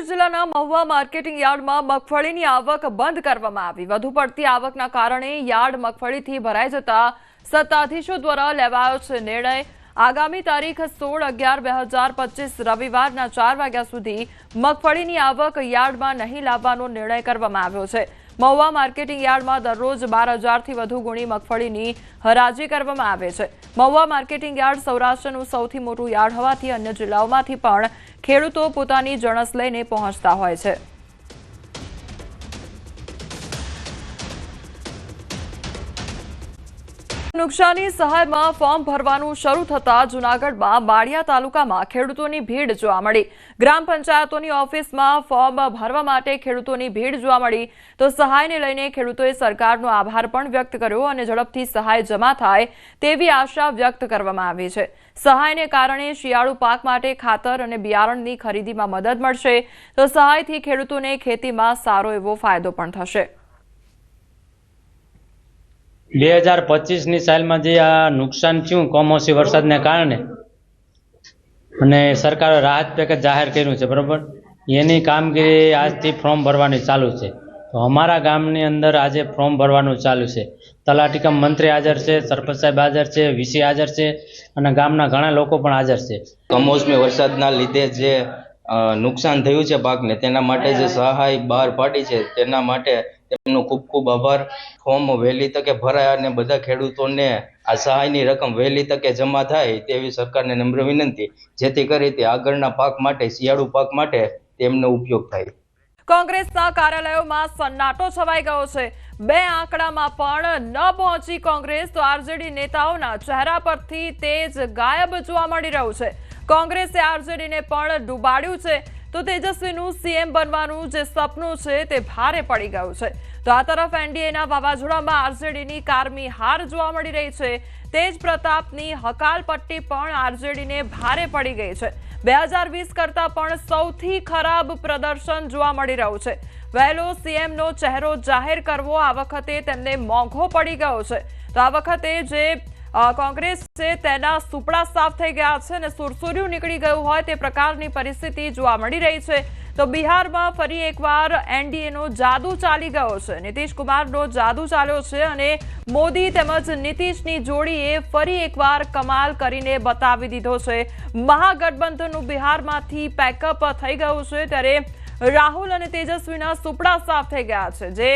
જિલ્લાના મહુવા માર્કેટિંગ યાર્ડમાં મગફળીની આવક બંધ કરવામાં આવી। વધુ પડતી આવકના કારણે યાર્ડ મગફળીથી ભરાઈ જતા સત્તાધીશો દ્વારા લેવાયો છે નિર્ણય। આગામી તારીખ 16/11/2025 રવિવારના 4 વાગ્યા સુધી મગફળીની આવક યાર્ડમાં નહીં લાવવાનો નિર્ણય કરવામાં આવ્યો છે। મહુવા માર્કેટિંગ યાર્ડમાં દરરોજ 12,000થી વધુ ગુણી મગફળીની હરાજી કરવામાં આવે છે। મહુવા માર્કેટિંગ યાર્ડ સૌરાષ્ટ્રનું સૌથી મોટું યાર્ડ હોવાથી અન્ય જિલ્લાઓમાંથી પણ ખેડૂતો પોતાની જણસ લઈને પહોંચતા હોય છે। નુકસાની સહાયમાં ફોર્મ ભરવાનું શરૂ થતા જૂનાગઢમાં બાળિયા તાલુકામાં ખેડૂતોની ભીડ જોવા મળી। ગ્રામ પંચાયતોની ઓફિસમાં ફોર્મ ભરવા માટે ખેડૂતોની ભીડ જોવા મળી તો સહાયને લઈને ખેડૂતોએ સરકારનો આભાર પણ વ્યક્ત કર્યો અને ઝડપથી સહાય જમા થાય તેવી આશા વ્યક્ત કરવામાં આવી છે। સહાયને કારણે શિયાળુ પાક માટે ખાતર અને બિયારણની ખરીદીમાં મદદ મળશે તો સહાયથી ખેડૂતોને ખેતીમાં સારો એવો ફાયદો પણ થશે। 2025ની સાલમાં જે આ નુકસાન થયું કમોસમી વરસાદને કારણે અને સરકારે રાહત પેકેજ જાહેર કર્યું છે, બરાબર। એની કામગીરી આજથી ફોર્મ ભરવાની ચાલુ છે। તો અમારા ગામની અંદર આજે ફોર્મ ભરવાનું ચાલુ છે। તલાટી કમ મંત્રી હાજર છે, સરપંચ સાહેબ હાજર છે, વીસી હાજર છે અને ગામના ઘણા લોકો પણ હાજર છે। કમોસમી વરસાદના લીધે જે નુકસાન થયું છે પાકને, તેના માટે જે સહાય બહાર પાડી છે તેના માટે તેમનો ખૂબ ખૂબ આભાર। ફોર્મ વહેલી તકે ભરાય અને બધા ખેડૂતોને આ સહાયની રકમ વહેલી તકે જમા થાય તેવી સરકારને નમ્ર વિનંતી, જેથી કરી તે આગળના પાક માટે, શિયાળુ પાક માટે તેમનો ઉપયોગ થાય। કોંગ્રેસના કાર્યાલયોમાં સન્નાટો છવાઈ ગયો છે। બે આંકડામાં પણ ન પહોંચી કોંગ્રેસ તો આરજેડી નેતાઓના ચહેરા પરથી તેજ ગાયબ જોવા મળી રહ્યું છે। કોંગ્રેસે આરજેડીને પણ ડૂબાડ્યું છે તો તેજસ્વીનું સીએમ બનવાનું જે સપનું છે તે ભારે પડી ગયું છે। તો આ તરફ એનડીએના વાવાઝોડામાં આરજેડીની કારમી હાર જોવા મળી રહી છે। તેજ પ્રતાપની હકાલપટ્ટી પણ આરજેડીને ભારે પડી ગઈ છે। 2020 કરતા પણ સૌથી ખરાબ પ્રદર્શન જોવા મળી રહ્યું છે। વહેલો સીએમનો ચહેરો જાહેર કરવો આ વખતે તેમને મોંઘો પડી ગયો છે। તો આ વખતે જે કોંગ્રેસ છે તેના સુપડા સાફ થઈ ગયા છે અને સુરસુર્યું નીકળી ગયું હોય તે પ્રકારની પરિસ્થિતિ જોવા મળી રહી છે। તો બિહારમાં ફરી એકવાર એનડીએનો જાદુ ચાલી ગયો છે। નીતિશ કુમારનો જાદુ ચાલ્યો છે અને મોદી તેમજ નીતિશની જોડીએ ફરી એકવાર કમાલ કરીને બતાવી દીધો છે। મહાગઠબંધનનું બિહારમાંથી પેકઅપ થઈ ગયું છે ત્યારે રાહુલ અને તેજસ્વીના સુપડા સાફ થઈ ગયા છે। જે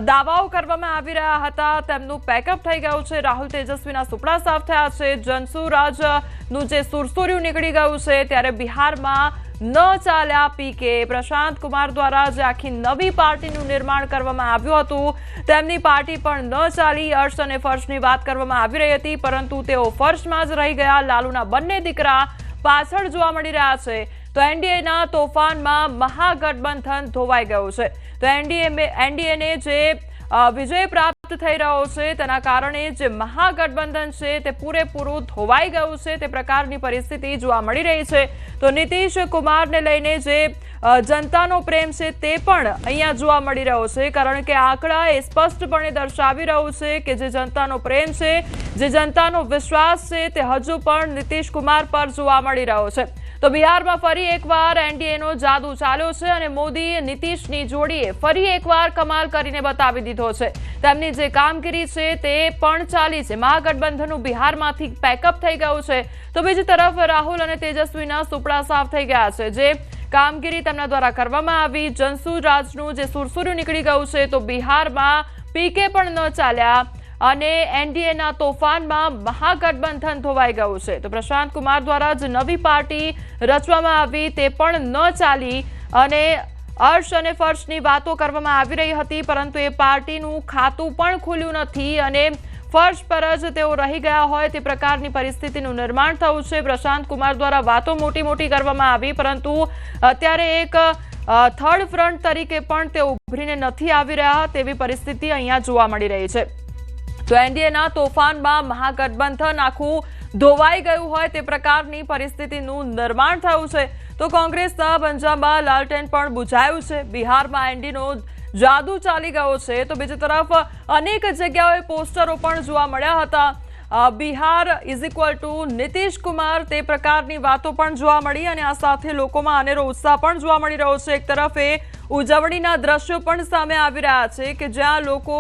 દાવાઓ કરવામાં આવી રહ્યા હતા તેમનું પેકઅપ થઈ ગયું છે। રાહુલ તેજસ્વીના સુપડા સાફ થયા છે। જનસુરાજનું જે સુરસુર્યું નીકળી ગયું છે ત્યારે બિહારમાં ન ચાલ્યા પીકે। પ્રશાંત કુમાર દ્વારા જે આખી નવી પાર્ટીનું નિર્માણ કરવામાં આવ્યું હતું તેમની પાર્ટી પણ ન ચાલી। અર્શ અને ફર્શની વાત કરવામાં આવી રહી હતી પરંતુ તેઓ ફર્શમાં જ રહી ગયા। લાલુના બંને દીકરા પાછળ જોવા મળી રહ્યા છે। તો એનડીએના તોફાનમાં મહાગઠબંધન ધોવાઈ ગયું છે। તો એનડીએને જે વિજય પ્રાપ્ત થઈ રહ્યો છે તેના કારણે જે મહાગઠબંધન છે તે પૂરેપૂરું ધોવાઈ ગયું છે તે પ્રકારની પરિસ્થિતિ જોવા મળી રહી છે। તો નીતિશ કુમારને લઈને જે જનતાનો પ્રેમ છે તે પણ અહીંયા જોવા મળી રહ્યો છે, કારણ કે આંકડા એ સ્પષ્ટપણે દર્શાવી રહ્યું છે કે જે જનતાનો પ્રેમ છે, જે જનતાનો વિશ્વાસ છે તે હજુ પણ નીતિશ કુમાર પર જોવા મળી રહ્યો છે। તો બિહારમાં ફરી એકવાર એનડીએનો જાદુ ચાલ્યો છે અને મોદી નીતિશની જોડીએ ફરી એકવાર કમાલ કરીને બતાવી દીધો છે। તેમની જે કામગીરી છે તે પણ ચાલી છે। મહાગઠબંધનનું બિહારમાંથી પેકઅપ થઈ ગયું છે તો બીજી તરફ રાહુલ અને તેજસ્વીના સુપડા સાફ થઈ ગયા છે। જે કામગીરી તેમના દ્વારા કરવામાં આવી, જનસુરાજનું જે સુરસુર્યું નીકળી ગયું છે તો બિહારમાં પીકે પણ ન ચાલ્યા અને એનડીએના તોફાનમાં મહાગઠબંધન ધોવાઈ ગયું છે। તો પ્રશાંત કુમાર દ્વારા જ નવી પાર્ટી રચવામાં આવી તે પણ ન ચાલી અને અર્શ અને ફર્શની વાતો કરવામાં આવી રહી હતી પરંતુ એ પાર્ટીનું ખાતું પણ ખુલ્યું નથી અને ફર્શ પર જ તેઓ રહી ગયા હોય તે પ્રકારની પરિસ્થિતિનું નિર્માણ થયું છે। પ્રશાંત કુમાર દ્વારા વાતો મોટી મોટી કરવામાં આવી પરંતુ અત્યારે એક થર્ડ ફ્રન્ટ તરીકે પણ તેઓ ઉભરીને નથી આવી રહ્યા તેવી પરિસ્થિતિ અહીંયા જોવા મળી રહી છે। તો એનડીએના તોફાનમાં મહાગઠબંધન આખું ધોવાઈ ગયું હોય તે પ્રકારની પરિસ્થિતિનું નિર્માણ થયું છે। તો કોંગ્રેસના પંજાબમાં લાલટેન પણ બુઝાયું છે। બિહારમાં એનડીએનો જાદુ ચાલી ગયો છે તો બીજી તરફ અનેક જગ્યાએ પોસ્ટરો પણ જોવા મળ્યા હતા। Bihar is equal to Nitish Kumar તે પ્રકારની વાતો પણ જોવા મળી અને આ સાથે લોકોમાં અનેરો ઉત્સાહ પણ જોવા મળી રહ્યો છે. એક તરફ એ ઉજવણીના દ્રશ્યો પણ સામે આવી રહ્યા છે કે જ્યાં લોકો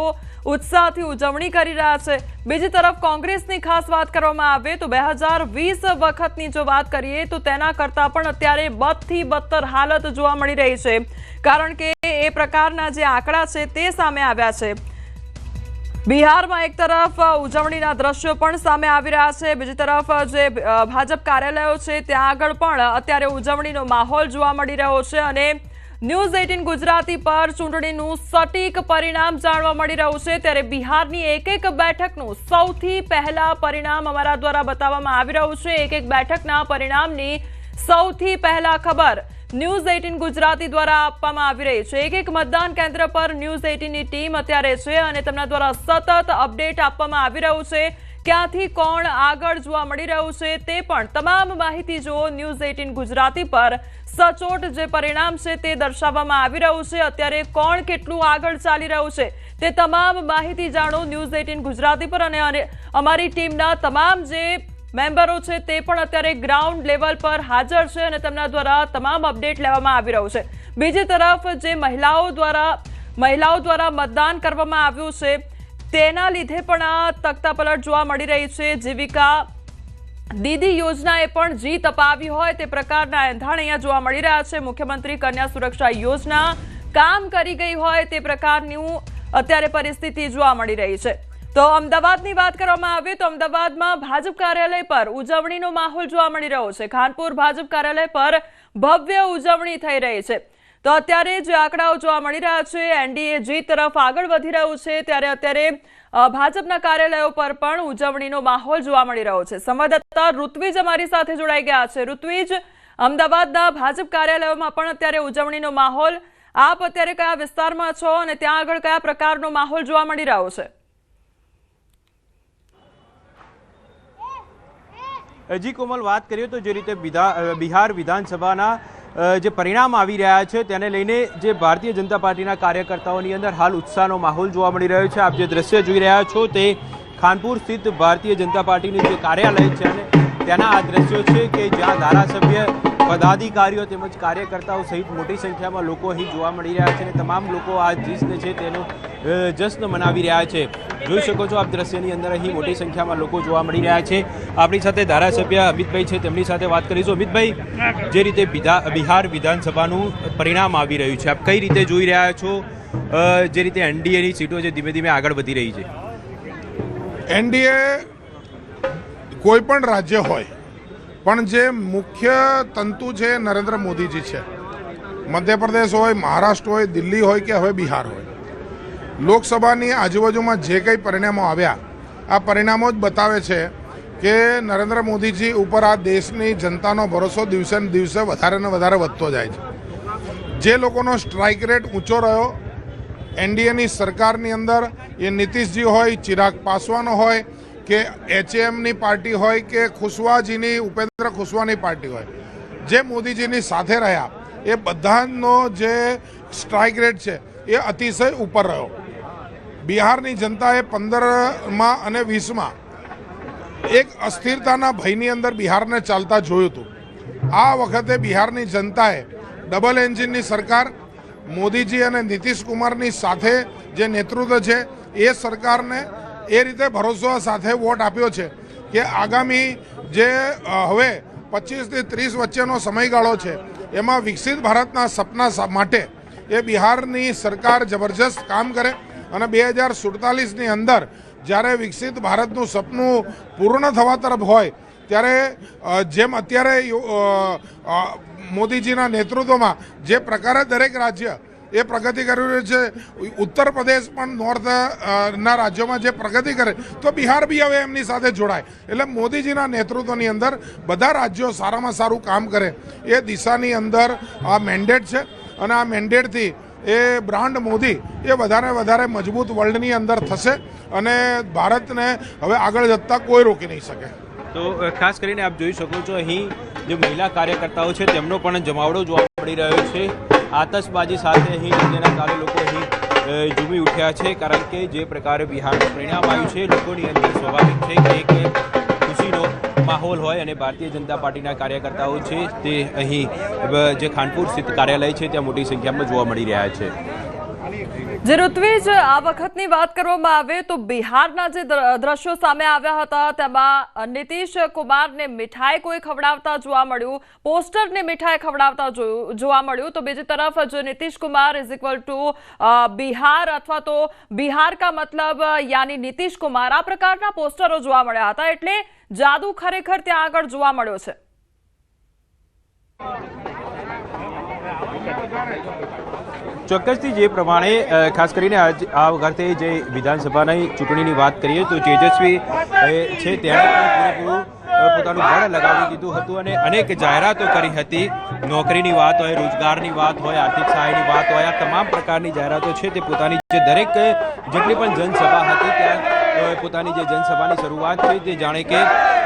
ઉત્સાહથી ઉજવણી કરી રહ્યા છે. બીજી તરફ કોંગ્રેસની ખાસ વાત કરવામાં આવે તો 2020 વખતની જો વાત કરીએ તો તેના કરતાં પણ અત્યારે બદથી બદતર હાલત જોવા મળી રહી છે, કારણ કે એ પ્રકારના જે આંકડા છે તે સામે આવ્યા છે. બિહારમાં એક તરફ ઉજવણીના દ્રશ્યો પણ સામે આવી રહ્યા છે, બીજી તરફ જે ભાજપ કાર્યાલયો છે ત્યાં આગળ પણ અત્યારે ઉજવણીનો માહોલ જોવા મળી રહ્યો છે અને ન્યૂઝ 18 ગુજરાતી પર ચૂંટણીનું સટીક પરિણામ જાણવા મળી રહ્યું છે. ત્યારે બિહારની એક બેઠકનું સૌથી પહેલા પરિણામ અમારા દ્વારા બતાવવામાં આવી રહ્યું છે. એક બેઠકના પરિણામની સૌથી પહેલા ખબર ન્યૂઝ 18 ગુજરાતી દ્વારા આપવામાં આવી રહી છે. એક મતદાન કેન્દ્ર પર ન્યૂઝ 18ની ટીમ અત્યારે છે અને તેમના દ્વારા સતત અપડેટ આપવામાં આવી રહ્યું છે. ક્યાંથી કોણ આગળ જોવા મળી રહ્યું છે તે પણ તમામ માહિતી જો ન્યૂઝ 18 ગુજરાતી પર સચોટ જે પરિણામ છે તે દર્શાવવામાં આવી રહ્યું છે. અત્યારે કોણ કેટલું આગળ ચાલી રહ્યું છે તે તમામ માહિતી જાણો ન્યૂઝ 18 ગુજરાતી પર અને અમારી ટીમના તમામ જે મેમ્બરો છે તે પણ અત્યારે ગ્રાઉન્ડ લેવલ પર હાજર છે અને તેમના દ્વારા તમામ અપડેટ લેવામાં આવી રહ્યું છે. બીજી તરફ જે મહિલાઓ દ્વારા મતદાન કરવામાં આવ્યું છે તેના લીધે પણ આ તખ્તાપલટ જોવા મળી રહી છે. જીવિકા દીદી યોજનાએ પણ જીત અપાવી હોય તે પ્રકારના એંધાણ અહીંયા જોવા મળી રહ્યા છે. મુખ્યમંત્રી કન્યા સુરક્ષા યોજના કામ કરી ગઈ હોય તે પ્રકારનું અત્યારે પરિસ્થિતિ જોવા મળી રહી છે. તો અમદાવાદની વાત કરવામાં આવે તો અમદાવાદમાં ભાજપ કાર્યાલય પર ઉજવણીનો માહોલ જોવા મળી રહ્યો છે. ખાનપુર ભાજપ કાર્યાલય પર ભવ્ય ઉજવણી થઈ રહી છે. તો અત્યારે જે આંકડાઓ જોવા મળી રહ્યા છે એનડીએ જીત તરફ આગળ વધી રહ્યું છે, ત્યારે અત્યારે ભાજપના કાર્યાલયો પર પણ ઉજવણીનો માહોલ જોવા મળી રહ્યો છે. સંવાદદાતા ઋત્વિજ અમારી સાથે જોડાઈ ગયા છે. ઋત્વિજ, અમદાવાદના ભાજપ કાર્યાલયોમાં પણ અત્યારે ઉજવણીનો માહોલ, આપ અત્યારે કયા વિસ્તારમાં છો અને ત્યાં આગળ કયા પ્રકારનો માહોલ જોવા મળી રહ્યો છે? જી કોમલ, વાત કરીએ તો જે રીતે બિહાર વિધાનસભાના જે પરિણામ આવી રહ્યા છે તેને લઈને જે ભારતીય જનતા પાર્ટીના કાર્યકર્તાઓની અંદર હાલ ઉત્સાહનો માહોલ જોવા મળી રહ્યો છે. આપ જે દ્રશ્ય જોઈ રહ્યા છો તે ખાનપુર સ્થિત ભારતીય જનતા પાર્ટીનું જે કાર્યાલય છે અને તેના આ દ્રશ્યો છે કે જ્યાં ધારાસભ્ય, પદાધિકારીઓ તેમજ કાર્યકર્તાઓ સહિત મોટી સંખ્યામાં લોકો અહીં જોવા મળી રહ્યા છે અને તમામ લોકો આ જીતને છે તેનો જશ્ન મનાવી રહ્યા છે. જોઈ શકો છો આપ દ્રશ્યની અંદર અહીં મોટી સંખ્યામાં લોકો જોવા મળી રહ્યા છે. આપણી સાથે ધારાસભ્ય અમિતભાઈ છે, તેમની સાથે વાત કરીશું. અમિતભાઈ, જે રીતે બિહાર વિધાનસભાનું પરિણામ આવી રહ્યું છે, આપ કઈ રીતે જોઈ રહ્યા છો? જે રીતે એનડીએની સીટો છે ધીમે ધીમે આગળ વધી રહી છે. એનડીએ કોઈ પણ રાજ્ય હોય પણ જે મુખ્ય તંતુ છે નરેન્દ્ર મોદીજી છે. મધ્યપ્રદેશ હોય, મહારાષ્ટ્ર હોય, દિલ્હી હોય કે હવે બિહાર હોય, લોકસભાની આજુબાજુમાં જે કંઈ પરિણામો આવ્યા આ પરિણામો જ બતાવે છે કે નરેન્દ્ર મોદીજી ઉપર આ દેશની જનતાનો ભરોસો દિવસે ને દિવસે વધારે ને વધારે વધતો જાય છે. જે લોકોનો સ્ટ્રાઇક રેટ ઊંચો રહ્યો એનડીએની સરકારની અંદર, એ નીતિશજી હોય, ચિરાગ પાસવાન હોય કે એચએમની પાર્ટી હોય કે ખુશવાજીની, ઉપેન્દ્ર ખુશવાની પાર્ટી હોય, જે મોદીજીની સાથે રહ્યા એ બધાનો જે સ્ટ્રાઇક રેટ છે એ અતિશય ઉપર રહ્યો. બિહારની જનતાએ 15માં અને 20માં એક અસ્થિરતાના ભયની અંદર બિહારને ચાલતા જોયું હતું. આ વખતે બિહારની જનતાએ ડબલ એન્જિનની સરકાર, મોદીજી અને નીતિશ કુમારની સાથે જે નેતૃત્વ છે એ સરકારને એ રીતે ભરોસો સાથે વોટ આપ્યો છે કે આગામી જે હવે 25 થી 30 વચ્ચેનો સમયગાળો છે એમાં વિકસિત ભારતના સપના માટે એ બિહારની સરકાર જબરજસ્ત કામ કરે અને 2047ની અંદર જ્યારે વિકસિત ભારતનું સપનું પૂર્ણ થવા તરફ હોય ત્યારે જેમ અત્યારે મોદીજીના નેતૃત્વમાં જે પ્રકારે દરેક રાજ્ય એ પ્રગતિ કરી રહ્યું છે, ઉત્તર પ્રદેશ પણ નોર્થના રાજ્યોમાં જે પ્રગતિ કરે તો બિહાર બી હવે એમની સાથે જોડાય. એટલે મોદીજીના નેતૃત્વની અંદર બધા રાજ્યો સારામાં સારું કામ કરે એ દિશાની અંદર આ મેન્ડેટ છે અને આ મેન્ડેટથી એ બ્રાન્ડ મોદી એ વધારે મજબૂત વર્લ્ડની અંદર થશે અને ભારતને હવે આગળ જતા કોઈ રોકી નહીં શકે. તો ખાસ કરીને આપ જોઈ શકો છો અહીં જે મહિલા કાર્યકર્તાઓ છે તેમનો પણ જમાવડો જોવા મળી રહ્યો છે. આતશબાજી સાથે અહીં જેના કારણે લોકો અહીં ઝૂમી ઉઠ્યા છે, કારણ કે જે પ્રકારે બિહારનું પરિણામ આવ્યું છે લોકોની અંદર સ્વાભાવિક છે કે એક ખુશીનો માહોલ હોય અને ભારતીય જનતા પાર્ટીના કાર્યકર્તાઓ છે તે અહીં જે ખાનપુર સ્થિત કાર્યાલય છે ત્યાં મોટી સંખ્યામાં જોવા મળી રહ્યા છે। જે ઋત્વિજ, આ વખતની વાત કરવામાં આવે તો બિહારના જે દ્રશ્યો સામે આવ્યા હતા તેમાં નીતિશ કુમારને મીઠાઈ કોઈ ખવડાવતા જોવા મળ્યું, પોસ્ટરને મીઠાઈ ખવડાવતા જોવા મળ્યું, તો બીજી તરફ જો Nitish Kumar is equal to Bihar અથવા તો બિહાર કા મતલબ યાની નીતિશ કુમાર, આ પ્રકારના પોસ્ટરો જોવા મળ્યા હતા, એટલે જાદુ ખરેખર ત્યાં આગળ જોવા મળ્યો છે। ચોક્કસથી જે પ્રમાણે ખાસ કરીને આ વખતે જે વિધાનસભાની ચૂંટણીની વાત કરીએ તો તેજસ્વી છે તેણે પણ પૂરેપૂરું પોતાનું બળ લગાવી દીધું હતું અને અનેક જાહેરાતો કરી હતી। નોકરીની વાત હોય, રોજગારની વાત હોય, આર્થિક સહાયની વાત હોય, આ તમામ પ્રકારની જાહેરાતો છે તે પોતાની જે દરેક જેટલી પણ જનસભા હતી ત્યાં પોતાની જે જનસભાની શરૂઆત છે તે જાણે કે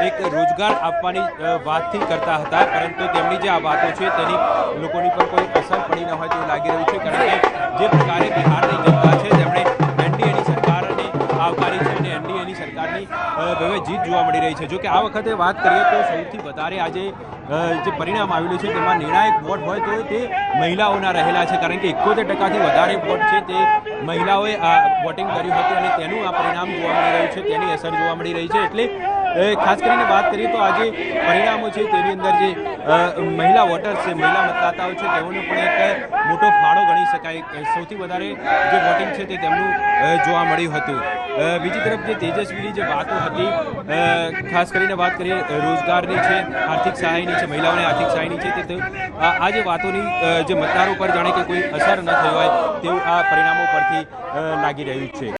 એક રોજગાર આપવાની વાતથી કરતા હતા, પરંતુ તેમની જે આ વાતો છે તેની લોકોની પર કોઈ અસર પડી ન હોય તેવું લાગી રહ્યું છે, કારણ કે જે પ્રકારે બિહારની જનતા છે તેમણે એનડીએની સરકારને આવકારી છે અને એનડીએની સરકારની ભવ્ય જીત જોવા મળી રહી છે। જો કે આ વખતે વાત કરીએ તો સૌથી વધારે આજે જે પરિણામ આવેલું છે તેમાં નિર્ણાયક વોટ હોય તો તે મહિલાઓના રહેલા છે, કારણ કે 71% વધારે વોટ છે તે મહિલાઓએ આ વોટિંગ કર્યું હતું અને તેનું આ પરિણામ જોવા મળી રહ્યું છે, તેની અસર જોવા મળી રહી છે। એટલે ખાસ કરીને વાત કરીએ તો આજે પરિણામો છે તેની અંદર જે મહિલા વોટર્સ છે, મહિલા મતદાતાઓ છે તેઓનો પણ એક મોટો ફાળો ગણી શકાય। સૌથી વધારે જે વોટિંગ છે તે તેમનું જોવા મળ્યું હતું। બીજી તરફ જે તેજસ્વીની જે વાતો હતી, ખાસ કરીને વાત કરીએ રોજગારની છે, આર્થિક સહાયની છે, મહિલાઓને આર્થિક સહાયની છે, તે આ જે વાતોની જે મતદારો પર જાણે કે કોઈ અસર ન થઈ હોય તેવું આ પરિણામો પરથી લાગી રહ્યું છે।